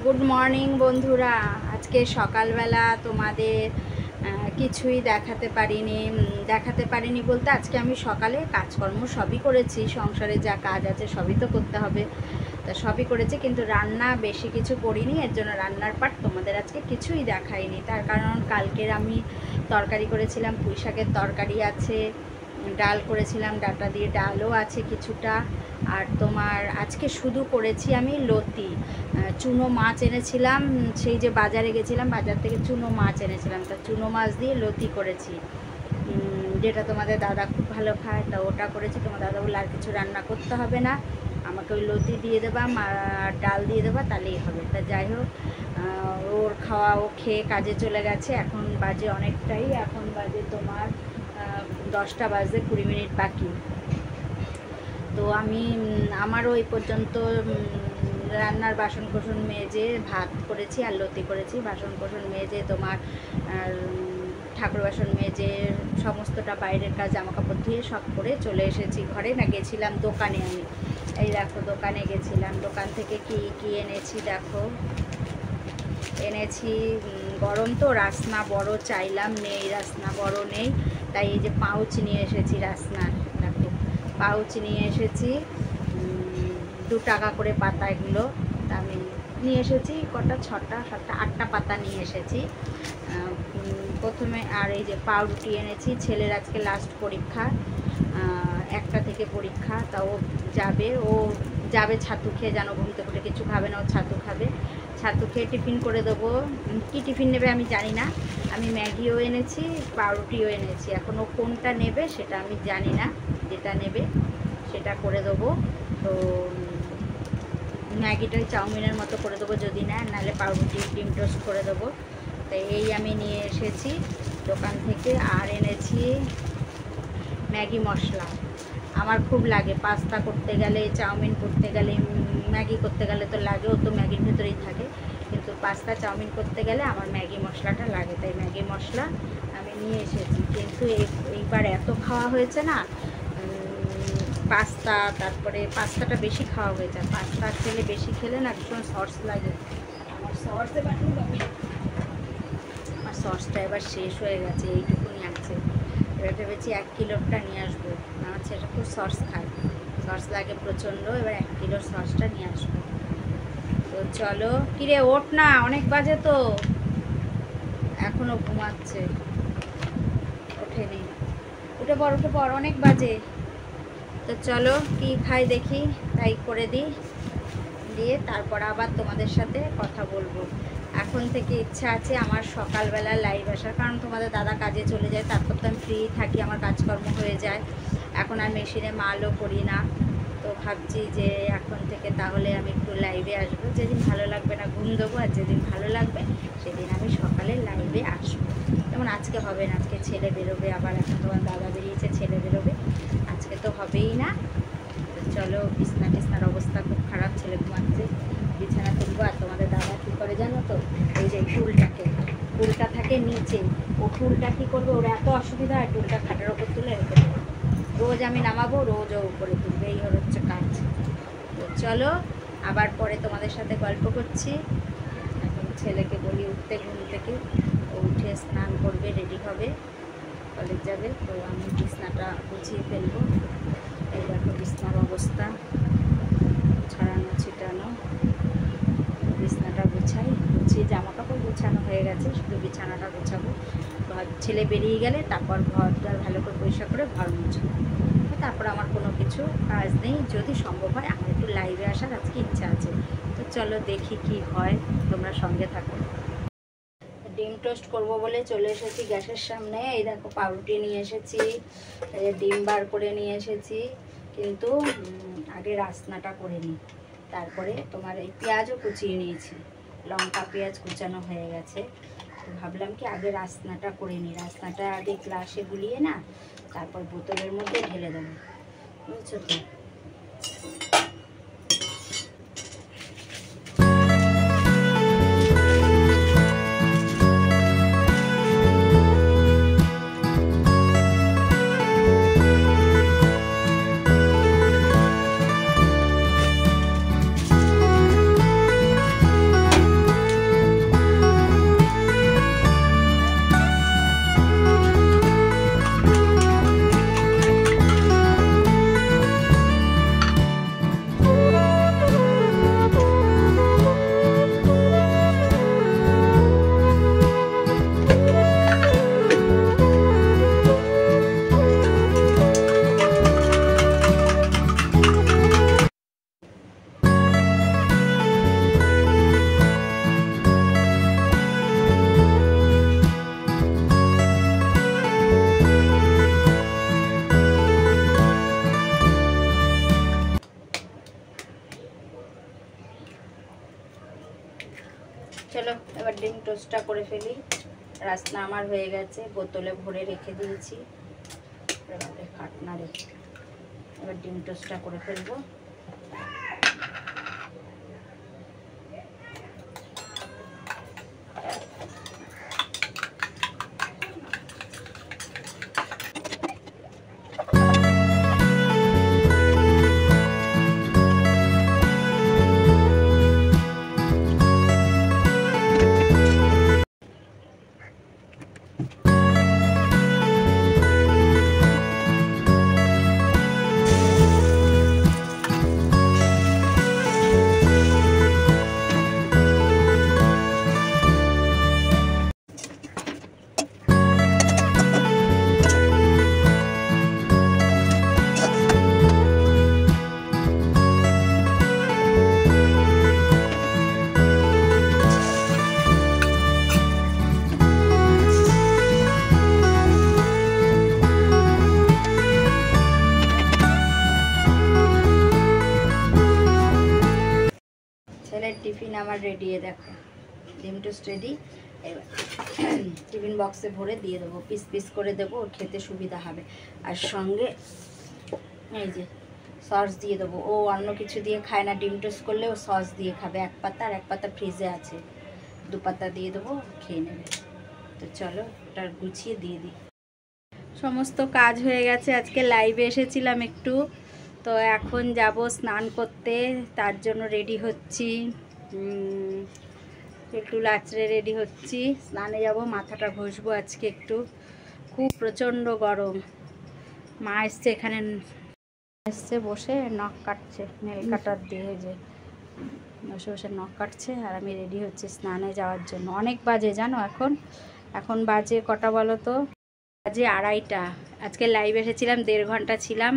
Good morning বন্ধুরা। আজকে সকালবেলা তোমাদের কিছুই দেখাতে পারিনি বলতে আজকে আমি সকালে কাজকর্ম সবই করেছি। সংসারে যা কাজ আছে সবই তো করতে হবে, তা সবই করেছি, কিন্তু রান্না বেশি কিছু করিনি। এর জন্য রান্নার পার্ট তোমাদের আজকে কিছুই দেখাইনি। তার কারণ কালকের আমি তরকারি করেছিলাম, পুঁই শাকের তরকারি আছে, ডাল করেছিলাম, ডাটা দিয়ে ডালও আছে কিছুটা। আর তোমার আজকে শুধু করেছি আমি লতি, চুনো মাছ এনেছিলাম, সেই যে বাজারে গেছিলাম, বাজার থেকে চুনো মাছ এনেছিলাম, তা চুনো মাছ দিয়ে লতি করেছি, যেটা তোমাদের দাদা খুব ভালো খায়, তা ওটা করেছি। তোমার দাদা বলে আর কিছু রান্না করতে হবে না, আমাকে ওই লতি দিয়ে দেবা আর ডাল দিয়ে দেবা, তাহলেই হবে। তা যাই হোক, ওর খাওয়া, ও খেয়ে কাজে চলে গেছে। এখন বাজে অনেকটাই, এখন বাজে তোমার 10টা বাজতে 20 মিনিট বাকি। তো আমি আমারও এই পর্যন্ত রান্নার বাসন কোসন মেজে ভাত করেছি আর লতি করেছি। বাসন কোসন মেজে তোমার ঠাকুর বাসন মেজে সমস্তটা বাইরের কাজ জামাকাপড় ধুয়ে সব করে চলে এসেছি ঘরে। না গেছিলাম দোকানে, আমি এই দেখো দোকানে গেছিলাম। দোকান থেকে কি এনেছি দেখো, এনেছি গরম তো রাসনা বড় চাইলাম, নেই রাসনা বড় নেই, তাই এই যে পাউচ নিয়ে এসেছি রাসনার। দেখো পাউচ নিয়ে এসেছি, 2 টাকা করে পাতা এগুলো। তা আমি নিয়ে এসেছি কটা, 6টা 7টা 8টা পাতা নিয়ে এসেছি প্রথমে। আর এই যে পাউরুটি এনেছি, ছেলের আজকে লাস্ট পরীক্ষা, 1টা থেকে পরীক্ষা, তা ও যাবে ছাতু খেয়ে, যেন ঘুম থেকে উঠে কিছু খাবে না, ও ছাতু খাবে। ছাতু খেয়ে টিফিন করে দেবো। কী টিফিন নেবে আমি জানি না, আমি ম্যাগিও এনেছি, পাউরুটিও এনেছি। এখন ও কোনটা নেবে সেটা আমি জানি না, যেটা নেবে সেটা করে দেবো। তো ম্যাগিটাই চাউমিনের মতো করে দেবো যদি না, নাহলে পাউরুটি ডিম টোস্ট করে দেবো। তো এই আমি নিয়ে এসেছি দোকান থেকে। আর এনেছি ম্যাগি মশলা, আমার খুব লাগে পাস্তা করতে গেলে, চাউমিন করতে গেলে, ম্যাগি করতে গেলে তো লাগে, ও তো ম্যাগির ভেতরেই থাকে, কিন্তু পাস্তা চাউমিন করতে গেলে আমার ম্যাগি মশলাটা লাগে, তাই ম্যাগি মশলা আমি নিয়ে এসেছি। কিন্তু এইবার এত খাওয়া হয়েছে না পাস্তা, তারপরে পাস্তাটা বেশি খাওয়া হয়েছে। পাস্তা বেশি খেলে না ভীষণ সস লাগে। আমার সসটা এবার শেষ হয়ে গেছে, এইটুকুনি আছে। এবার ভেবেছি 1 কিলোটা নিয়ে আসবো, আমার ছেলেটা খুব সস খায়, সস লাগে প্রচণ্ড। এবার 1 কিলোর সসটা নিয়ে আসবো। তো চলো, কিরে ওঠ না, অনেক বাজে তো, এখনও ঘুমাচ্ছে, ওঠেনি, উঠে পড়, অনেক বাজে। তো চলো কি খাই দেখি, তাই করে দিই, দিয়ে তারপর আবার তোমাদের সাথে কথা বলবো। এখন থেকে ইচ্ছা আছে আমার সকালবেলা লাইভ আসার, কারণ তোমাদের দাদা কাজে চলে যায়, তারপর তো আমি ফ্রি থাকি, আমার কাজকর্ম হয়ে যায়। এখন আর মেশিনে মালও করি না, তো ভাবছি যে এখন থেকে তাহলে আমি একটু লাইভে আসবো। যেদিন ভালো লাগবে না ঘুম দেবো, আর যেদিন ভালো লাগবে সেদিন আমি সকালে লাইভে আসবো। যেমন আজকে হবে না, আজকে ছেলে বেরোবে, আবার এখন তোমার দাদা বেরিয়েছে, ছেলে বেরোবে, আজকে তো হবেই না। তো চলো, বিছনার অবস্থা খুব খারাপ, ছেলে ঘুমাচ্ছে, বিছানা তুলবো। আর তোমাদের দাদা কী করে জানো তো, এই যে টুলটা থাকে নিচে, ও টুলটা কী করবে, ওর এত অসুবিধা হয়, টুলটা খাটের ওপর তুলে রেখে দেবো। রোজ আমি নামাবো, রোজ ও উপরে তুলবে, এই হচ্ছে কাজ। তো চলো আবার পরে তোমাদের সাথে গল্প করছি। এখন ছেলেকে বলি উঠতে ঘুম থেকে, ও উঠে স্নান করবে, রেডি হবে, কলেজ যাবে। তো আমি বিছনাটা গুছিয়ে ফেলবো। এই দেখো বিছনার অবস্থা, ছড়ানো ছিটানো। বিছনাটা গুছিয়ে জামাকাপড় গুছানো হয়ে গেছে, শুধু বিছানাটা গোছাবো। ছেলে বেরিয়ে গেলে তারপর ঘরটা ভালো করে পরিষ্কার করে ঘর মুছবো। তারপর আমার কোনো কিছু কাজ নেই, যদি সম্ভব হয় আমার একটু লাইভে আসার আজকে ইচ্ছা আছে। তো চলো দেখি কি হয়, তোমরা সঙ্গে থাকো। ডিম টোস্ট করব বলে চলে এসেছি গ্যাসের সামনে। এই দেখো পাউরুটি নিয়ে এসেছি, ডিম বার করে নিয়ে এসেছি, কিন্তু আগে রাসনাটা করে নিই। তারপরে তোমার এই পেঁয়াজও কুচিয়ে নিয়েছি, লঙ্কা পেঁয়াজ কুচানো হয়ে গেছে। তো ভাবলাম কি আগে রাসনাটা করে নিই, রাসনাটা আগে গ্লাসে গুলিয়ে না তারপর বোতলের মধ্যে ঢেলে দেবো, বুঝছো তো। চলো এবার ডিম টোস্টটা করে ফেলি। রাস্তা আমার হয়ে গেছে, বোতলে ভরে রেখে দিয়েছি, কাটনা রেখে এবার ডিম টোস্টটা করে ফেলবো। ছেলের টিফিন আমার রেডি, দেখো ডিম টোস্ট রেডি। এবার টিফিন বক্সে ভরে দিয়ে দেবো, পিস পিস করে দেবো, ওর খেতে সুবিধা হবে। আর সঙ্গে এই যে সস দিয়ে দেবো, ও অন্য কিছু দিয়ে খায় না, ডিম টোস্ট করলে ও সস দিয়ে খাবে। এক পাতা, আর এক পাতা ফ্রিজে আছে, 2 পাতা দিয়ে দেবো, খেয়ে নেবে। তো চলো ওটা গুছিয়ে দিয়ে দিই। সমস্ত কাজ হয়ে গেছে, আজকে লাইভে এসেছিলাম একটু, তো এখন যাব স্নান করতে, তার জন্য রেডি হচ্ছি, একটু লাচড়ে রেডি হচ্ছি, স্নানে যাব, মাথাটা ঘষবো আজকে একটু, খুব প্রচণ্ড গরম। মা এসছে এখানে, এসছে বসে নখ কাটছে, নেল কাটার দিয়ে, যে বসে বসে নখ কাটছে, আর আমি রেডি হচ্ছি স্নানে যাওয়ার জন্য। অনেক বাজে জানো, এখন বাজে কটা বলো তো, বাজে 2:30। আজকে লাইভ এসেছিলাম, 1.5 ঘন্টা ছিলাম,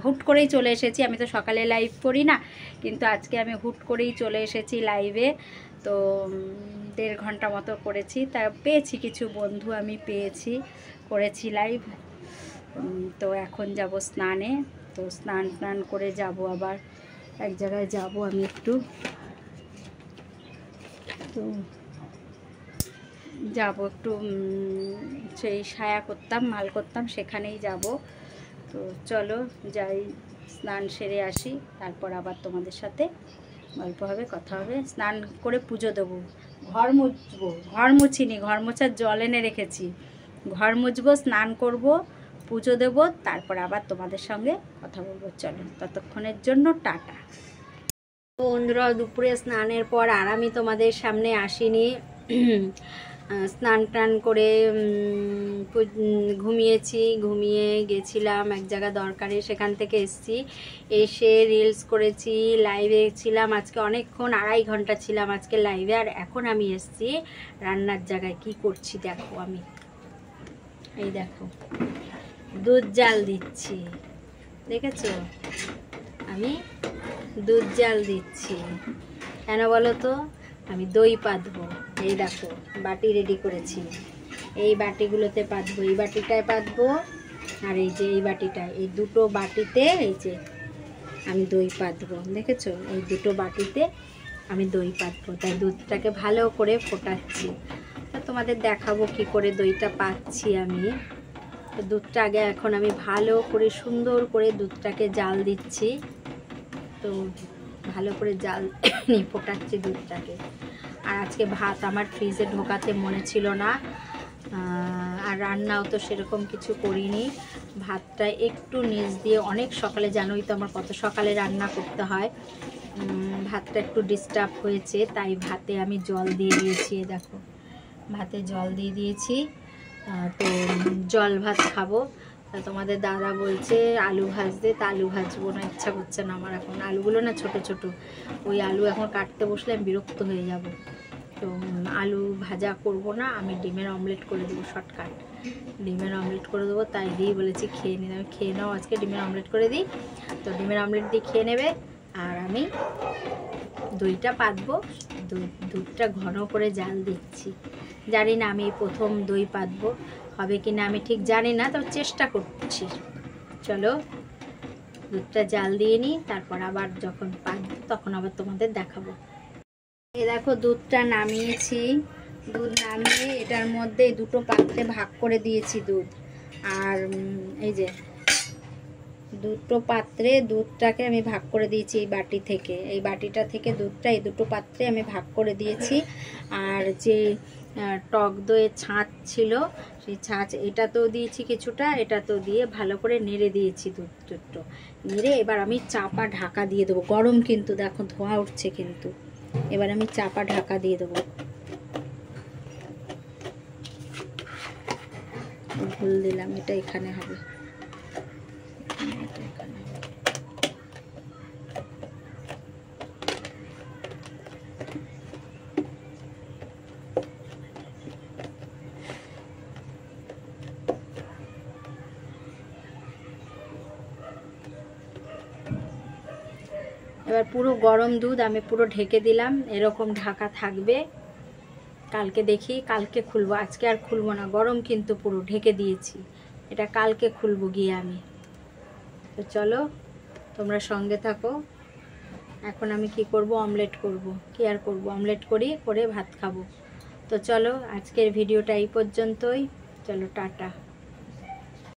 হুট করেই চলে এসেছি। আমি তো সকালে লাইভ করি না, কিন্তু আজকে আমি হুট করেই চলে এসেছি লাইভে। তো 1.5 ঘন্টা মতো করেছি, তা পেয়েছি কিছু বন্ধু, আমি পেয়েছি, করেছি লাইভ। তো এখন যাব স্নানে, তো স্নান করে যাব, আবার এক জায়গায় যাব আমি একটু, তো যাব একটু, সেই সায়া করতাম, মাল করতাম, সেখানেই যাব। তো চলো যাই, স্নান সেরে আসি, তারপর আবার তোমাদের সাথে গল্প হবে, কথা হবে। স্নান করে পুজো দেবো, ঘর মুছবো, ঘর মুছিনি, ঘর মোছার জল এনে রেখেছি, ঘর মুছবো, স্নান করব, পুজো দেবো, তারপর আবার তোমাদের সঙ্গে কথা বলবো। চলো ততক্ষণের জন্য টাটা। বন্ধুরা, দুপুরে স্নানের পর আর আমি তোমাদের সামনে আসিনি, স্নান টান করে ঘুমিয়ে গেছিলাম এক জায়গা দরকারে, সেখান থেকে এসে রিলস করেছি, লাইভে ছিলাম আজকে অনেকক্ষণ, 2.5 ঘন্টা ছিলাম আজকে লাইভে। আর এখন আমি এসছি রান্নার জায়গায়, কি করছি দেখো, আমি এই দেখো দুধ জাল দিচ্ছি, দেখেছো? আমি দুধ জাল দিচ্ছি কেন বলো তো, আমি দই পাতবো। এই দেখো বাটি রেডি করেছি, এই বাটিগুলোতে পাতবো, এই বাটিটায় পাতবো, আর এই যে এই বাটিটায়, এই দুটো বাটিতে এই যে আমি দই পাতবো, দেখেছো? এই দুটো বাটিতে আমি দই পাতবো, তাই দুধটাকে ভালো করে ফোটাচ্ছি। তা তোমাদের দেখাবো কি করে দইটা পাচ্ছি আমি। তো দুধটা আগে এখন আমি ভালো করে সুন্দর করে দুধটাকে জাল দিচ্ছি, তো ভালো করে জাল ফোটাচ্ছি দুধটাকে। আর আজকে ভাত আমার ফ্রিজে ঢোকাতে মনে ছিল না, আর রান্নাও তো সেরকম কিছু করিনি, ভাতটা একটু নিচ দিয়ে, অনেক সকালে, জানোই তো আমার কত সকালে রান্না করতে হয়, ভাতটা একটু ডিস্টার্ব হয়েছে, তাই ভাতে আমি জল দিয়ে দিয়েছি। দেখো ভাতে জল দিয়ে দিয়েছি, তো জল ভাত খাবো। তা তোমাদের দাদা বলছে আলু ভাজতে, তা আলু ভাজবো না, ইচ্ছা করছে না আমার এখন, আলুগুলো না ছোট ছোট, ওই আলু এখন কাটতে বসলে আমি বিরক্ত হয়ে যাব, তো আলু ভাজা করব না, আমি ডিমের অমলেট করে দেবো, শর্টকাট ডিমের অমলেট করে দেবো, তাই দিয়ে বলেছি খেয়ে নিই, আমি খেয়ে নাও আজকে, ডিমের অমলেট করে দিই। তো ডিমের অমলেট দিয়ে খেয়ে নেবে, আর আমি দইটা পাতবো, দুধটা ঘন করে জাল দিচ্ছি। জানি না আমি প্রথম দই পাতবো, হবে কি না আমি ঠিক জানি না, তো চেষ্টা করছি। চলো দুধটা জাল দিয়ে নিই, তারপর আবার যখন পাতবো তখন আবার তোমাদের দেখাবো। এই দেখো দুধটা নামিয়েছি, দুধ নামিয়ে এটার মধ্যে দুটো পাত্রে ভাগ করে দিয়েছি দুধ। আর এই যে দুটো পাত্রে দুধটাকে আমি ভাগ করে দিয়েছি এই বাটি থেকে, এই বাটিটা থেকে দুধটা এই দুটো পাত্রে আমি ভাগ করে দিয়েছি। আর যে টক দইয়ের ছাঁচ ছিল সেই ছাঁচ এটাতেও দিয়েছি কিছুটা, এটাতেও দিয়ে ভালো করে নেড়ে দিয়েছি দুধটো নেড়ে। এবার আমি চাপা ঢাকা দিয়ে দেবো, গরম কিন্তু দেখো ধোঁয়া উঠছে কিন্তু। এবার আমি চাপা ঢাকা দিয়ে দেবো। ভুল দিলাম, এটা এখানে হবে, এটা এখানে হবে। এবার পুরো গরম দুধ আমি পুরো ঢেকে দিলাম, এরকম ঢাকা থাকবে। কালকে দেখি, কালকে খুলবো, আজকে আর খুলবো না, গরম কিন্তু পুরো ঢেকে দিয়েছি। এটা কালকে খুলবো গিয়ে আমি। তো চলো তোমরা সঙ্গে থাকো। এখন আমি কি করব, অমলেট করব। কি আর করব, অমলেট করে ভাত খাবো। তো চলো আজকের ভিডিওটা এই পর্যন্তই। চলো টাটা।